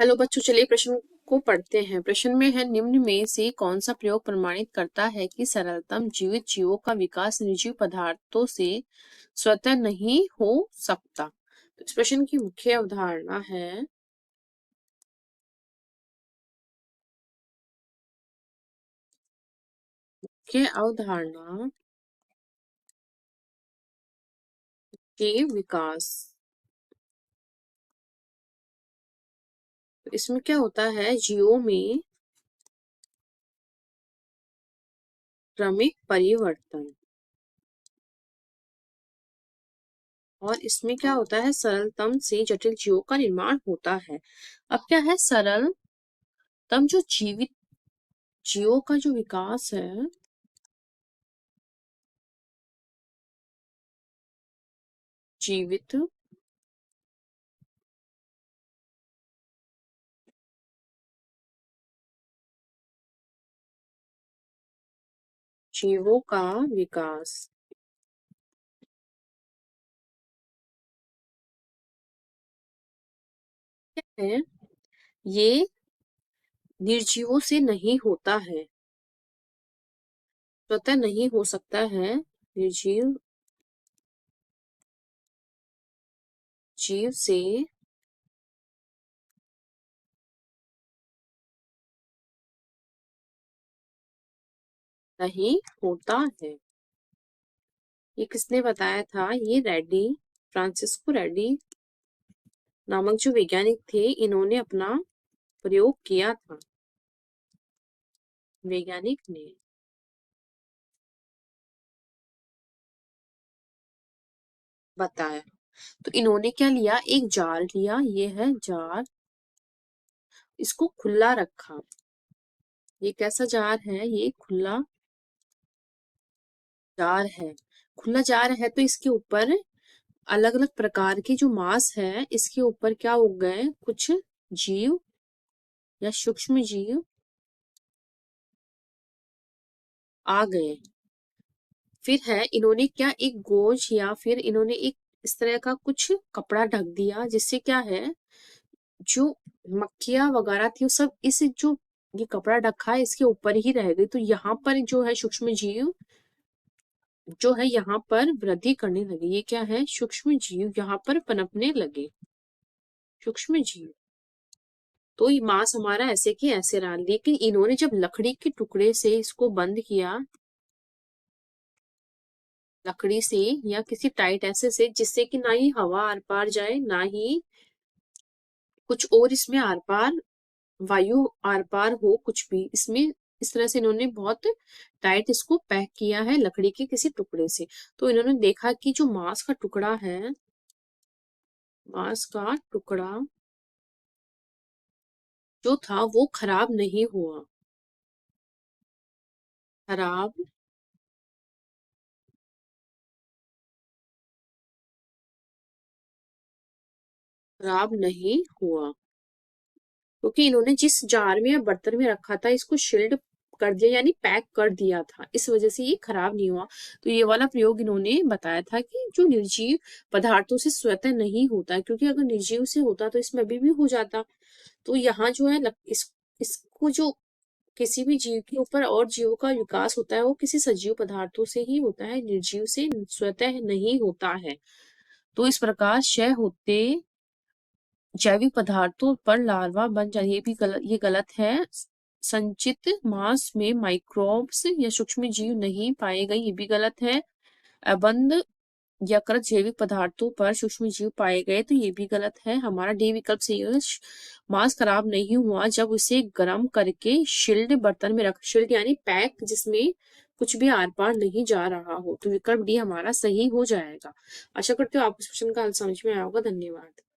Hello बच्चों, चलिए प्रश्न को पढ़ते हैं। प्रश्न में है, निम्न में से कौन सा प्रयोग प्रमाणित करता है कि सरलतम जीवित जीवों का विकास निर्जीव पदार्थों से स्वतः नहीं हो सकता। तो इस प्रश्न की मुख्य अवधारणा है के विकास। तो इसमें क्या होता है, जीवों में क्रमिक परिवर्तन, और इसमें क्या होता है, सरलतम से जटिल जीवों का निर्माण होता है। अब क्या है, सरलतम जो जीवित जीवों का जो विकास है, जीवित जीवों का विकास है, ये निर्जीवों से नहीं होता है, स्वतः नहीं हो सकता है। निर्जीव जीव से नहीं होता है। ये किसने बताया था? ये रेड्डी, फ्रांसिस्को रेड्डी नामक जो वैज्ञानिक थे, इन्होंने अपना प्रयोग किया था। वैज्ञानिक ने बताया। तो इन्होंने क्या लिया, एक जार लिया, ये है जार, इसको खुला रखा। ये कैसा जार है? ये खुला जार है। खुला जार है तो इसके ऊपर अलग अलग प्रकार के जो मांस है, इसके ऊपर क्या उग गए, कुछ जीव या सूक्ष्म जीव आ गए। फिर है, इन्होंने क्या, एक गोज या फिर इन्होंने एक इस तरह का कुछ कपड़ा ढक दिया, जिससे क्या है, जो मक्खियां वगैरह थी वो सब इस जो ये कपड़ा ढका है इसके ऊपर ही रह गई। तो यहाँ पर जो है सूक्ष्म जीव जो है यहाँ पर वृद्धि करने लगे। ये क्या है, सूक्ष्म जीव यहाँ पर पनपने लगे। सूक्ष्म जीव, तो ये मांस हमारा ऐसे के ऐसे रहा। लेकिन इन्होंने जब लकड़ी के टुकड़े से इसको बंद किया, लकड़ी से या किसी टाइट ऐसे से, जिससे कि ना ही हवा आर पार जाए, ना ही कुछ और इसमें आर पार वायु आर पार हो, कुछ भी इसमें, इस तरह से इन्होंने बहुत टाइट इसको पैक किया है लकड़ी के किसी टुकड़े से। तो इन्होंने देखा कि जो मांस का टुकड़ा है, मांस का टुकड़ा जो था वो खराब नहीं हुआ। खराब खराब नहीं हुआ, क्योंकि इन्होंने जिस जार में या बर्तन में रखा था इसको शील्ड कर दिया, यानी पैक कर दिया था, इस वजह से ये खराब नहीं हुआ। तो ये वाला प्रयोग इन्होंने बताया था कि जो निर्जीव पदार्थों से स्वतः नहीं होता है, क्योंकि अगर निर्जीव से होता तो इसमें अभी भी हो जाता। तो यहाँ जो है इसको जो किसी भी जीव के ऊपर और जीवों का विकास होता है वो किसी सजीव पदार्थों से ही होता है, निर्जीव से स्वतः नहीं होता है। तो इस प्रकार क्षय होते जैविक पदार्थों पर लार्वा बन जाए, ये भी गलत, ये गलत है। संचित मांस में माइक्रोब्स या सूक्ष्म जीव नहीं पाए गए, ये भी गलत है। अबंध यकृत जैविक पदार्थों पर सूक्ष्म जीव पाए गए, तो ये भी गलत है। हमारा डी विकल्प सही है। मांस खराब नहीं हुआ जब उसे गर्म करके शील्ड बर्तन में रख, शील्ड यानी पैक, जिसमें कुछ भी आर पार नहीं जा रहा हो। तो विकल्प डी हमारा सही हो जाएगा। आशा करती हूँ आपको इस क्वेश्चन का हल समझ में आया होगा। धन्यवाद।